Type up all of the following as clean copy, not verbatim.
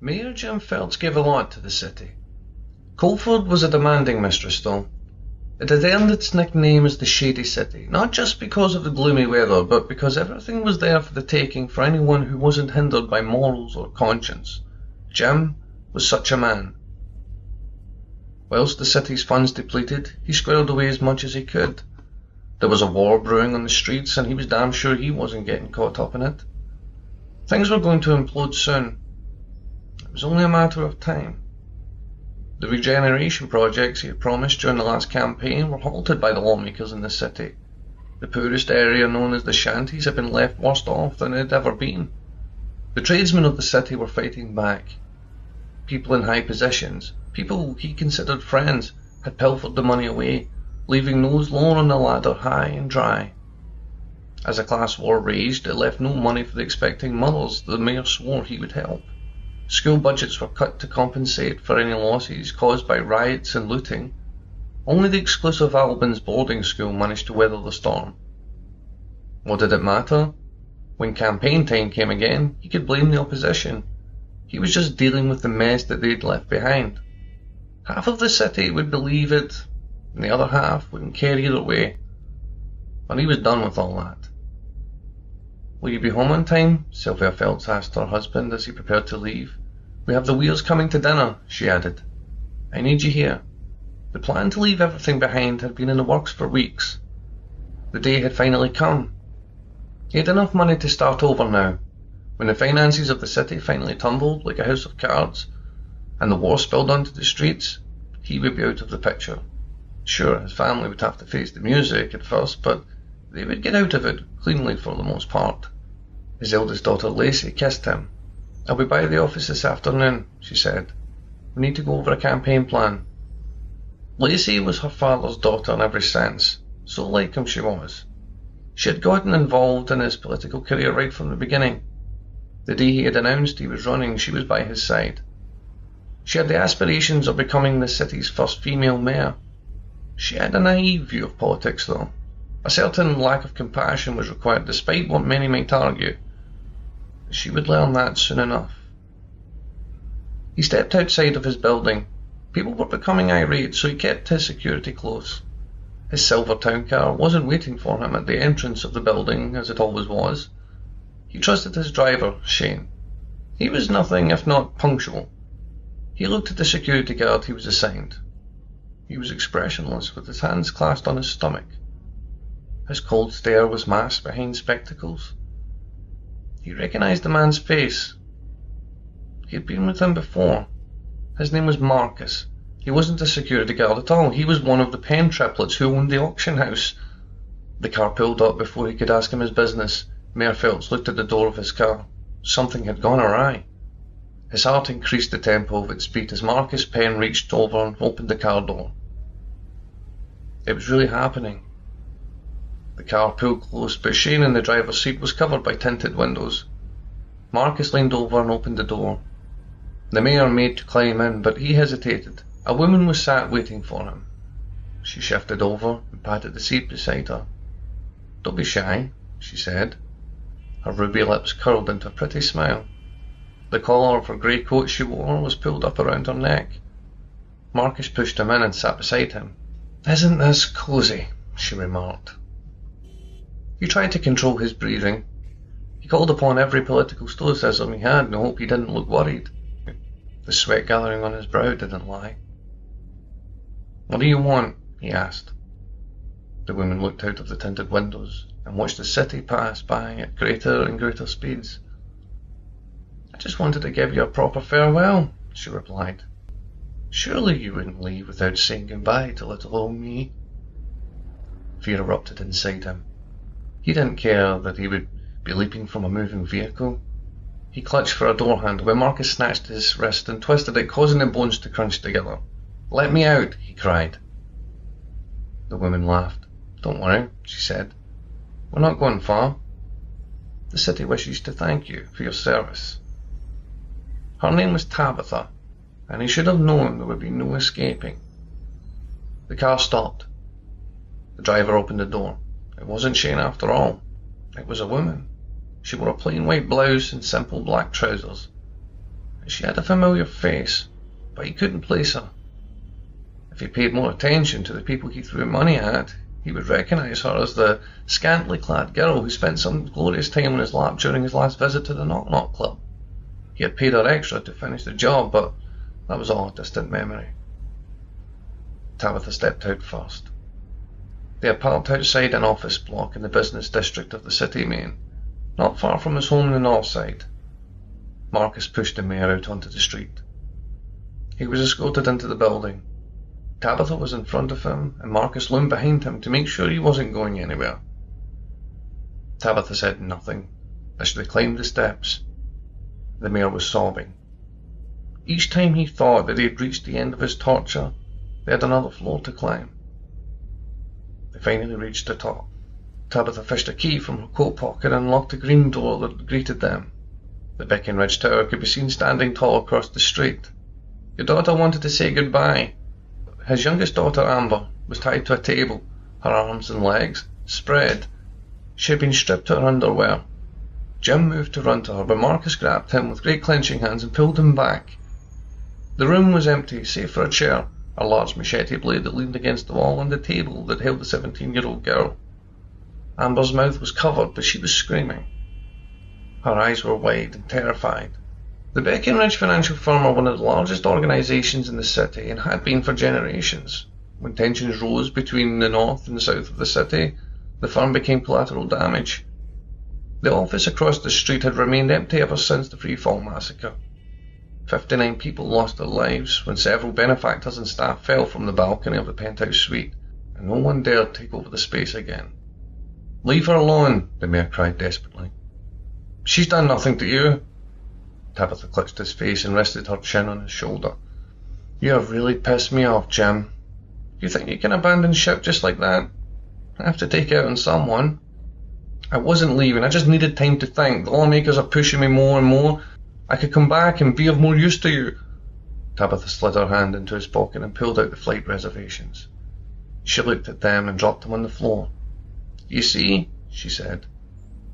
Mayor Jim Phelps gave a lot to the city. Colford was a demanding mistress, though. It had earned its nickname as the Shady City, not just because of the gloomy weather, but because everything was there for the taking for anyone who wasn't hindered by morals or conscience. Jim was such a man. Whilst the city's funds depleted, he squirreled away as much as he could. There was a war brewing on the streets, and he was damn sure he wasn't getting caught up in it. Things were going to implode soon. It was only a matter of time. The regeneration projects he had promised during the last campaign were halted by the lawmakers in the city. The poorest area, known as the Shanties, had been left worse off than it had ever been. The tradesmen of the city were fighting back. People in high positions, people he considered friends, had pilfered the money away, leaving those lower on the ladder high and dry. As a class war raged, it left no money for the expecting mothers the mayor swore he would help. School budgets were cut to compensate for any losses caused by riots and looting. Only the exclusive Albans boarding school managed to weather the storm. What did it matter? When campaign time came again, he could blame the opposition. He was just dealing with the mess that they'd left behind. Half of the city would believe it, and the other half wouldn't care either way. But he was done with all that. "Will you be home on time?" Sylvia Phelps asked her husband as he prepared to leave. "We have the Weirs coming to dinner," she added. "I need you here." The plan to leave everything behind had been in the works for weeks. The day had finally come. He had enough money to start over now. When the finances of the city finally tumbled like a house of cards, and the war spilled onto the streets, he would be out of the picture. Sure, his family would have to face the music at first, but they would get out of it cleanly for the most part. His eldest daughter Lacey kissed him. "I'll be by the office this afternoon," she said. "We need to go over a campaign plan." Lacey was her father's daughter in every sense, so like him she was. She had gotten involved in his political career right from the beginning. The day he had announced he was running, she was by his side. She had the aspirations of becoming the city's first female mayor. She had a naive view of politics, though. A certain lack of compassion was required, despite what many might argue. She would learn that soon enough. He stepped outside of his building. People were becoming irate, so he kept his security close. His silver town car wasn't waiting for him at the entrance of the building, as it always was. He trusted his driver, Shane. He was nothing if not punctual. He looked at the security guard he was assigned. He was expressionless, with his hands clasped on his stomach. His cold stare was masked behind spectacles. He recognized the man's face. He had been with him before. His name was Marcus. He wasn't a security guard at all. He was one of the Penn triplets who owned the auction house. The car pulled up before he could ask him his business. Mayor Phelps looked at the door of his car. Something had gone awry. His heart increased the tempo of its beat as Marcus Penn reached over and opened the car door. It was really happening. The car pulled close, but Shane in the driver's seat was covered by tinted windows. Marcus leaned over and opened the door. The mayor made to climb in, but he hesitated. A woman was sat waiting for him. She shifted over and patted the seat beside her. "Don't be shy," she said. Her ruby lips curled into a pretty smile. The collar of her grey coat she wore was pulled up around her neck. Marcus pushed him in and sat beside him. "Isn't this cosy?" she remarked. He tried to control his breathing. He called upon every political stoicism he had in the hope he didn't look worried. The sweat gathering on his brow didn't lie. "What do you want?" he asked. The woman looked out of the tinted windows and watched the city pass by at greater and greater speeds. "I just wanted to give you a proper farewell," she replied. "Surely you wouldn't leave without saying goodbye to little old me." Fear erupted inside him. He didn't care that he would be leaping from a moving vehicle. He clutched for a door handle, but Marcus snatched his wrist and twisted it, causing the bones to crunch together. "Let me out," he cried. The woman laughed. "Don't worry," she said. "We're not going far. The city wishes to thank you for your service." Her name was Tabitha, and he should have known there would be no escaping. The car stopped. The driver opened the door. It wasn't Shane after all. It was a woman. She wore a plain white blouse and simple black trousers. She had a familiar face, but he couldn't place her. If he paid more attention to the people he threw money at, he would recognise her as the scantily clad girl who spent some glorious time on his lap during his last visit to the Knock Knock Club. He had paid her extra to finish the job, but that was all a distant memory. Tabitha stepped out first. They had parked outside an office block in the business district of the city, Maine, not far from his home in the north side. Marcus pushed the mayor out onto the street. He was escorted into the building. Tabitha was in front of him, and Marcus loomed behind him to make sure he wasn't going anywhere. Tabitha said nothing as they climbed the steps. The mayor was sobbing. Each time he thought that he had reached the end of his torture, they had another floor to climb. They finally reached the top. Tabitha fished a key from her coat pocket and unlocked the green door that greeted them. The Breckenridge Tower could be seen standing tall across the street. Your daughter wanted to say goodbye. His youngest daughter, Amber, was tied to a table, her arms and legs spread. She had been stripped of her underwear. Jim moved to run to her, but Marcus grabbed him with great clenching hands and pulled him back. The room was empty, save for a chair, a large machete blade that leaned against the wall, and the table that held the 17-year-old girl. Amber's mouth was covered, but she was screaming. Her eyes were wide and terrified. The Breckenridge financial firm are one of the largest organisations in the city and had been for generations. When tensions rose between the north and the south of the city, the firm became collateral damage. The office across the street had remained empty ever since the Freefall massacre. 59 people lost their lives when several benefactors and staff fell from the balcony of the penthouse suite, and no one dared take over the space again. "Leave her alone," the mayor cried desperately. "She's done nothing to you." Tabitha clutched his face and rested her chin on his shoulder. "You have really pissed me off, Jim. You think you can abandon ship just like that? I have to take it out on someone. I wasn't leaving, I just needed time to think. The lawmakers are pushing me more and more. I could come back and be of more use to you." Tabitha slid her hand into his pocket and pulled out the flight reservations. She looked at them and dropped them on the floor. "You see," she said,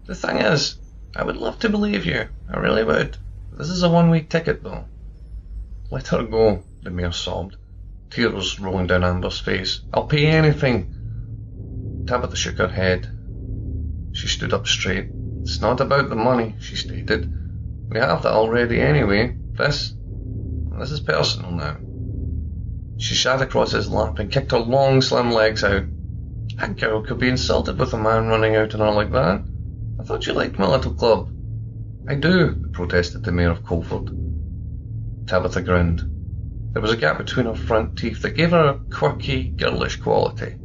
"the thing is, I would love to believe you, I really would. This is a one-way ticket, though." "Let her go," the mayor sobbed, tears rolling down Amber's face. "I'll pay anything." Tabitha shook her head. She stood up straight. "It's not about the money," she stated. "We have that already anyway. This is personal now." She sat across his lap and kicked her long, slim legs out. "That girl could be insulted with a man running out on her like that. I thought you liked my little club." "I do," protested the mayor of Colford. Tabitha grinned. There was a gap between her front teeth that gave her a quirky, girlish quality.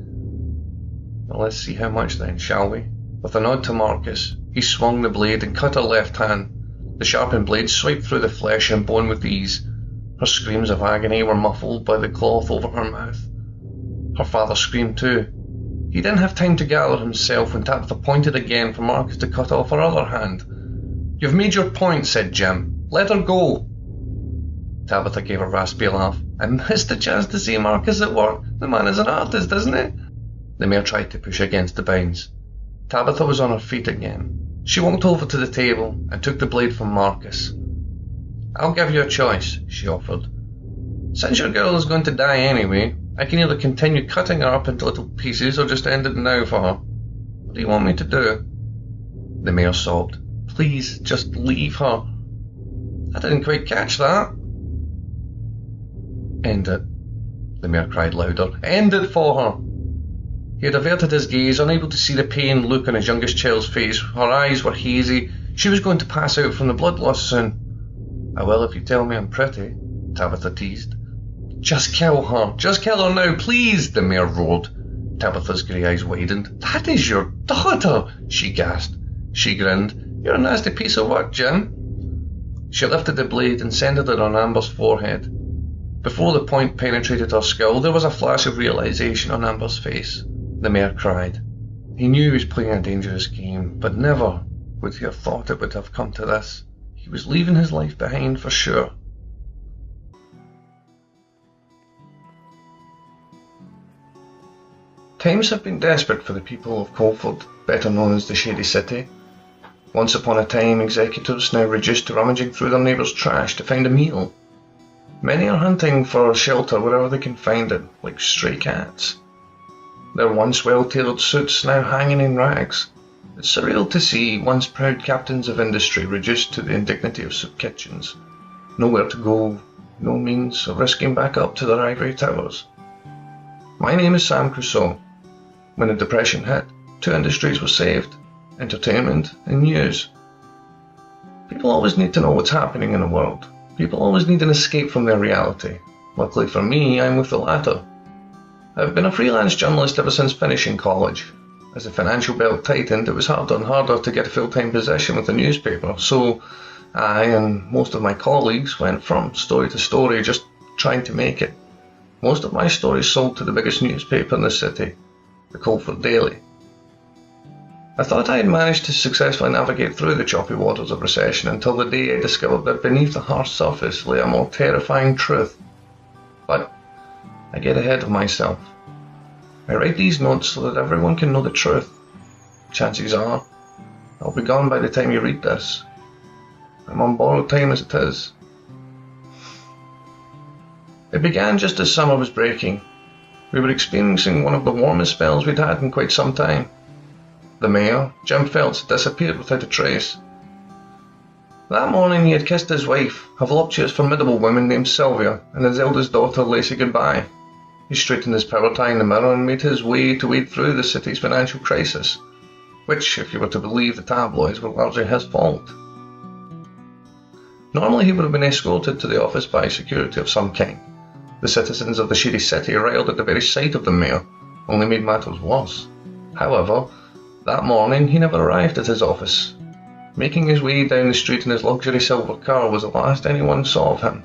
"Well, let's see how much then, shall we?" With a nod to Marcus, he swung the blade and cut her left hand. The sharpened blade swiped through the flesh and bone with ease. Her screams of agony were muffled by the cloth over her mouth. Her father screamed too. He didn't have time to gather himself when Tabitha pointed again for Marcus to cut off her other hand. "You've made your point," said Jim. "Let her go." Tabitha gave a raspy laugh. "I missed the chance to see Marcus at work. The man is an artist, isn't he?" The mayor tried to push against the binds. Tabitha was on her feet again. She walked over to the table and took the blade from Marcus. "I'll give you a choice," she offered. "Since your girl is going to die anyway, I can either continue cutting her up into little pieces or just end it now for her. What do you want me to do?" The mayor sobbed. "Please, just leave her." "I didn't quite catch that." "End it," the mayor cried louder. "End it for her." He had averted his gaze, unable to see the pain look on his youngest child's face. Her eyes were hazy. She was going to pass out from the blood loss soon. "I will if you tell me I'm pretty," Tabitha teased. "Just kill her. Just kill her now, please," the mayor roared. Tabitha's grey eyes widened. "That is your daughter," she gasped. She grinned. "You're a nasty piece of work, Jim." She lifted the blade and centered it on Amber's forehead. Before the point penetrated her skull, there was a flash of realization on Amber's face. The mayor cried. He knew he was playing a dangerous game, but never would he have thought it would have come to this. He was leaving his life behind for sure. Times have been desperate for the people of Colford, better known as the Shady City. Once upon a time, executives now reduced to rummaging through their neighbours' trash to find a meal. Many are hunting for shelter wherever they can find it, like stray cats. Their once well-tailored suits now hanging in rags. It's surreal to see once proud captains of industry reduced to the indignity of soup kitchens. Nowhere to go, no means of risking back up to their ivory towers. My name is Sam Crusoe. When the Depression hit, 2 industries were saved: entertainment and news. People always need to know what's happening in the world. People always need an escape from their reality. Luckily for me, I'm with the latter. I've been a freelance journalist ever since finishing college. As the financial belt tightened, it was harder and harder to get a full-time position with a newspaper, so I and most of my colleagues went from story to story, just trying to make it. Most of my stories sold to the biggest newspaper in the city, the Colford Daily. I thought I had managed to successfully navigate through the choppy waters of recession until the day I discovered that beneath the harsh surface lay a more terrifying truth. But I get ahead of myself. I write these notes so that everyone can know the truth. Chances are, I'll be gone by the time you read this. I'm on borrowed time as it is. It began just as summer was breaking. We were experiencing one of the warmest spells we'd had in quite some time. The mayor, Jim Phelps, had disappeared without a trace. That morning he had kissed his wife, a voluptuous, formidable woman named Sylvia, and his eldest daughter, Lacey, goodbye. He straightened his power tie in the mirror and made his way to wade through the city's financial crisis, which, if you were to believe the tabloids, were largely his fault. Normally he would have been escorted to the office by security of some kind. The citizens of the shady city, riled at the very sight of the mayor, only made matters worse. However, that morning he never arrived at his office. Making his way down the street in his luxury silver car was the last anyone saw of him.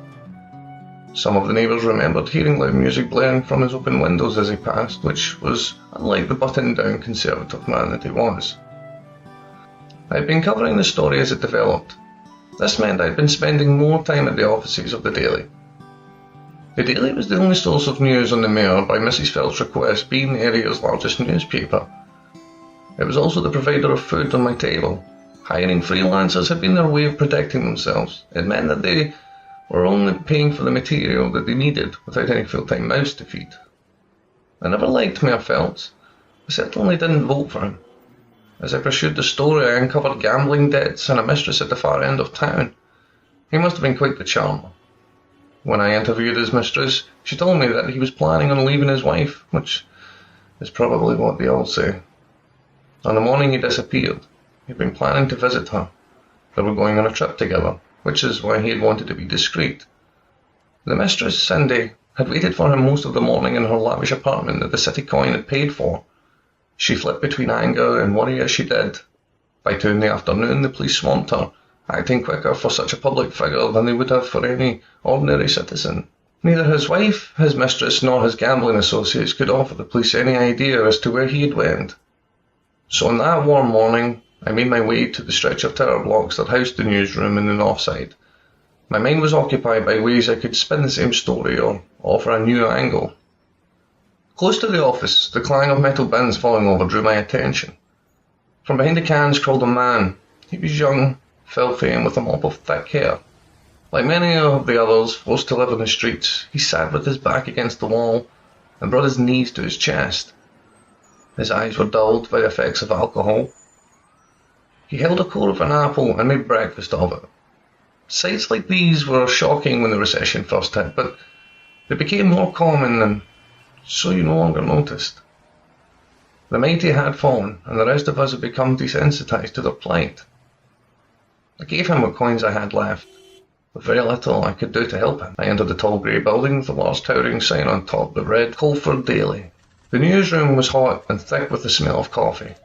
Some of the neighbours remembered hearing loud music blaring from his open windows as he passed, which was unlike the buttoned-down conservative man that he was. I had been covering the story as it developed. This meant I had been spending more time at the offices of the Daily. The Daily was the only source of news on the mayor by Mrs. Phelps' request, being the area's largest newspaper. It was also the provider of food on my table. Hiring freelancers had been their way of protecting themselves. It meant that they were only paying for the material that they needed without any full-time mouths to feed. I never liked Mayor Phelps. I certainly didn't vote for him. As I pursued the story, I uncovered gambling debts and a mistress at the far end of town. He must have been quite the charmer. When I interviewed his mistress, she told me that he was planning on leaving his wife, which is probably what they all say. On the morning he disappeared, he'd been planning to visit her. They were going on a trip together, which is why he had wanted to be discreet. The mistress, Cindy, had waited for him most of the morning in her lavish apartment that the city coin had paid for. She flipped between anger and worry as she did. By 2 in the afternoon, the police swamped her, acting quicker for such a public figure than they would have for any ordinary citizen. Neither his wife, his mistress, nor his gambling associates could offer the police any idea as to where he had went. So on that warm morning, I made my way to the stretch of tower blocks that housed the newsroom in the north side. My mind was occupied by ways I could spin the same story or offer a new angle. Close to the office, the clang of metal bins falling over drew my attention. From behind the cans crawled a man. He was young, filthy, and with a mop of thick hair. Like many of the others forced to live in the streets, he sat with his back against the wall and brought his knees to his chest. His eyes were dulled by the effects of alcohol. He held a core of an apple and made breakfast of it. Sights like these were shocking when the recession first hit, but they became more common, and so you no longer noticed. The mighty had fallen, and the rest of us had become desensitized to their plight. I gave him what coins I had left. With very little I could do to help him, I entered the tall grey building with the large towering sign on top that read Colford Daily. The newsroom was hot and thick with the smell of coffee.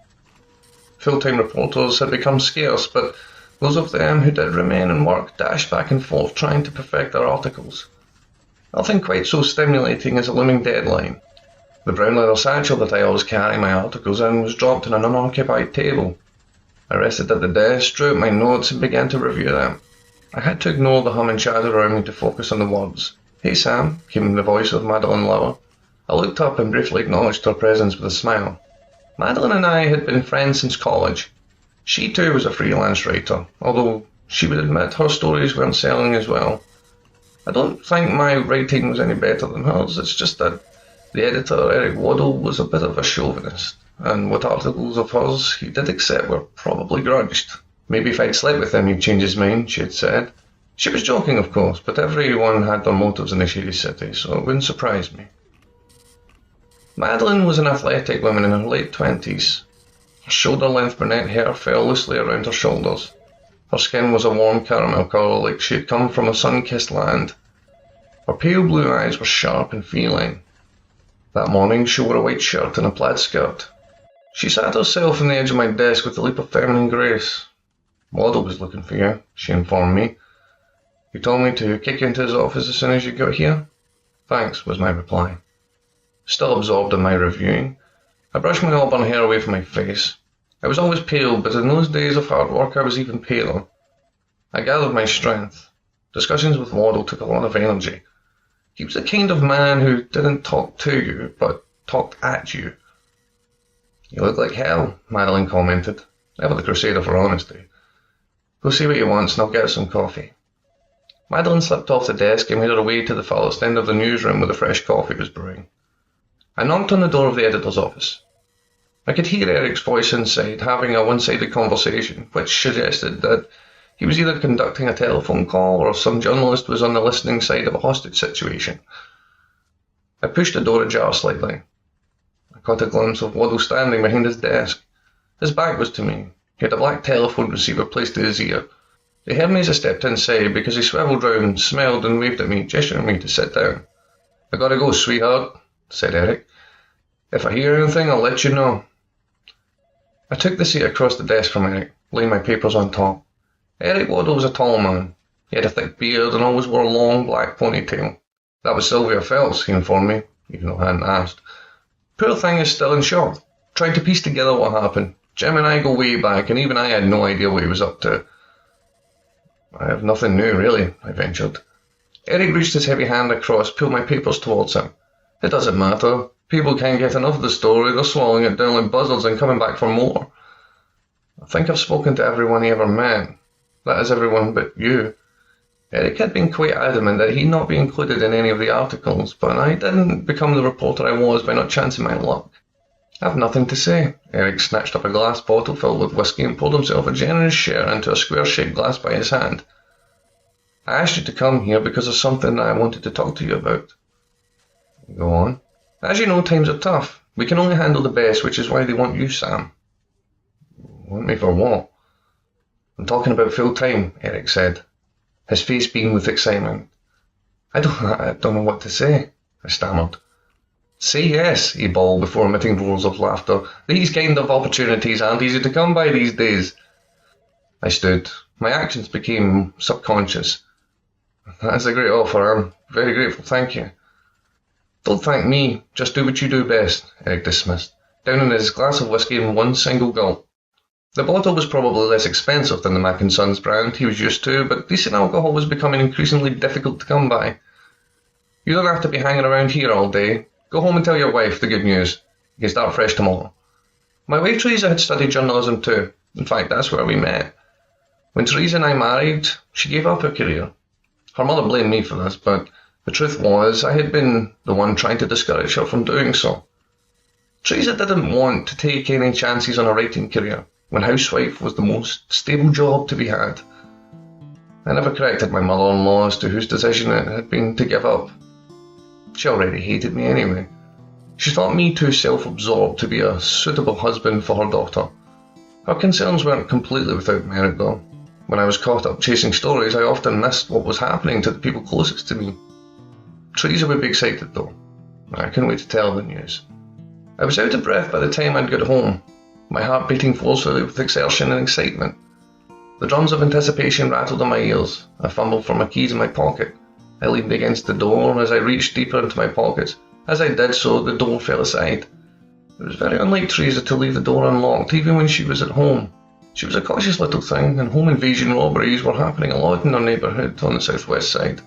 Full-time reporters had become scarce, but those of them who did remain and work dashed back and forth trying to perfect their articles. Nothing quite so stimulating as a looming deadline. The brown leather satchel that I always carry my articles in was dropped on an unoccupied table. I rested at the desk, drew out my notes and began to review them. I had to ignore the hum and chatter around me to focus on the words. "Hey Sam," came the voice of Madeline Lower. I looked up and briefly acknowledged her presence with a smile. Madeline and I had been friends since college. She too was a freelance writer, although she would admit her stories weren't selling as well. I don't think my writing was any better than hers, it's just that the editor, Eric Waddell, was a bit of a chauvinist, and what articles of hers he did accept were probably grudged. Maybe if I'd slept with him he'd change his mind, she had said. She was joking, of course, but everyone had their motives in the shady city, so it wouldn't surprise me. Madeline was an athletic woman in her late 20s. Her shoulder-length brunette hair fell loosely around her shoulders. Her skin was a warm caramel colour like she had come from a sun-kissed land. Her pale blue eyes were sharp and feline. That morning she wore a white shirt and a plaid skirt. She sat herself on the edge of my desk with a leap of feminine grace. "Waddle was looking for you," she informed me. "He told me to kick you into his office as soon as you got here." "Thanks," was my reply. Still absorbed in my reviewing, I brushed my auburn hair away from my face. I was always pale, but in those days of hard work I was even paler. I gathered my strength. Discussions with Waddle took a lot of energy. He was the kind of man who didn't talk to you, but talked at you. "You look like hell," Madeline commented, ever the crusader for honesty. "Go see what he wants and I'll get us some coffee." Madeline slipped off the desk and made her way to the farthest end of the newsroom where the fresh coffee was brewing. I knocked on the door of the editor's office. I could hear Eric's voice inside, having a one-sided conversation, which suggested that he was either conducting a telephone call or some journalist was on the listening side of a hostage situation. I pushed the door ajar slightly. I caught a glimpse of Waddle standing behind his desk. His back was to me. He had a black telephone receiver placed to his ear. He heard me as I stepped inside because he swiveled round, smiled and waved at me, gesturing me to sit down. "I gotta go, sweetheart," said Eric. "If I hear anything, I'll let you know." I took the seat across the desk from Eric, laying my papers on top. Eric Waddle was a tall man. He had a thick beard and always wore a long black ponytail. "That was Sylvia Phelps," he informed me, even though I hadn't asked. "Poor thing is still in shock, trying to piece together what happened. Jim and I go way back, and even I had no idea what he was up to." "I have nothing new, really," I ventured. Eric reached his heavy hand across, pulled my papers towards him. "It doesn't matter. People can't get enough of the story. They're swallowing it down like buzzards and coming back for more. I think I've spoken to everyone he ever met. That is everyone but you." Eric had been quite adamant that he not be included in any of the articles, but I didn't become the reporter I was by not chancing my luck. "I have nothing to say." Eric snatched up a glass bottle filled with whiskey and poured himself a generous share into a square-shaped glass by his hand. "I asked you to come here because there's something that I wanted to talk to you about." "Go on." "As you know, times are tough. We can only handle the best, which is why they want you, Sam." "Want me for what?" "I'm talking about full-time," Eric said. His face beamed with excitement. I don't know what to say," I stammered. "Say yes," he bawled before emitting roars of laughter. "These kind of opportunities aren't easy to come by these days." I stood. My actions became subconscious. "That's a great offer. I'm very grateful, thank you." "Don't thank me. Just do what you do best," Eric dismissed, downing his glass of whiskey in one single gulp. The bottle was probably less expensive than the Mac & Sons brand he was used to, but decent alcohol was becoming increasingly difficult to come by. "You don't have to be hanging around here all day. Go home and tell your wife the good news. You can start fresh tomorrow." My wife Teresa had studied journalism too. In fact, that's where we met. When Teresa and I married, she gave up her career. Her mother blamed me for this, but the truth was I had been the one trying to discourage her from doing so. Teresa didn't want to take any chances on a writing career, when housewife was the most stable job to be had. I never corrected my mother-in-law as to whose decision it had been to give up. She already hated me anyway. She thought me too self-absorbed to be a suitable husband for her daughter. Her concerns weren't completely without merit though. When I was caught up chasing stories, I often missed what was happening to the people closest to me. Teresa would be excited though. I couldn't wait to tell her the news. I was out of breath by the time I'd got home, my heart beating forcefully with exertion and excitement. The drums of anticipation rattled in my ears. I fumbled for my keys in my pocket. I leaned against the door as I reached deeper into my pockets. As I did so, the door fell aside. It was very unlike Teresa to leave the door unlocked, even when she was at home. She was a cautious little thing, and home invasion robberies were happening a lot in our neighbourhood on the southwest side.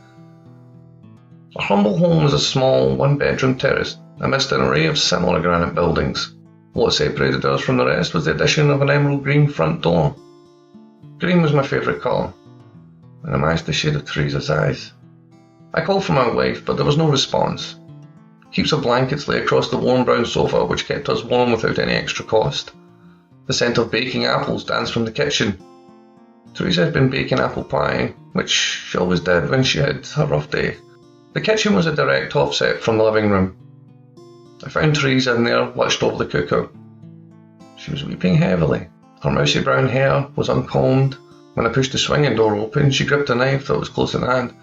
Our humble home was a small, one-bedroom terrace, amidst an array of similar granite buildings. What separated us from the rest was the addition of an emerald green front door. Green was my favourite colour, and it matched the shade of Teresa's eyes. I called for my wife, but there was no response. Heaps of blankets lay across the warm brown sofa, which kept us warm without any extra cost. The scent of baking apples danced from the kitchen. Teresa had been baking apple pie, which she always did when she had a rough day. The kitchen was a direct offset from the living room. I found Teresa in there, watched over the cooker. She was weeping heavily. Her mousy brown hair was uncombed. When I pushed the swinging door open, she gripped a knife that was close in hand.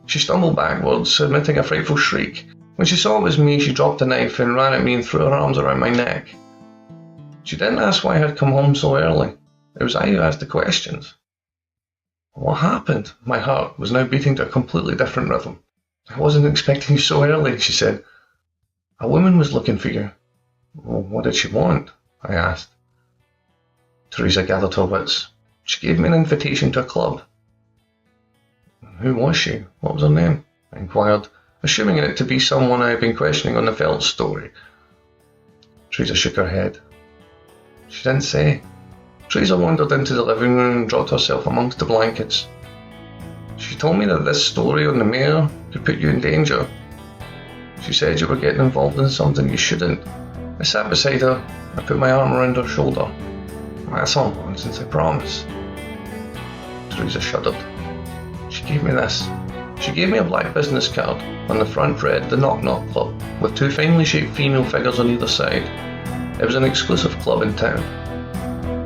She stumbled backwards, emitting a frightful shriek. When she saw it was me, she dropped the knife and ran at me and threw her arms around my neck. She didn't ask why I had come home so early. It was I who asked the questions. What happened? My heart was now beating to a completely different rhythm. I wasn't expecting you so early, she said. A woman was looking for you. Well, what did she want? I asked. Teresa gathered her wits. She gave me an invitation to a club. Who was she? What was her name? I inquired, assuming it to be someone I had been questioning on the Phelps story. Teresa shook her head. She didn't say. Teresa wandered into the living room and dropped herself amongst the blankets. She told me that this story on the mayor could put you in danger. She said you were getting involved in something you shouldn't. I sat beside her. I put my arm around her shoulder. That's all nonsense, I promise. Teresa shuddered. She gave me this. She gave me a black business card. On the front read the Knock Knock Club, with two finely shaped female figures on either side. It was an exclusive club in town.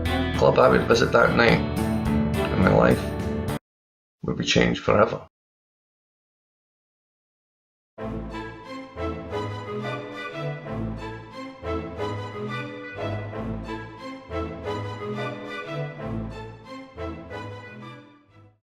A club I would visit that night, and my life would be changed forever.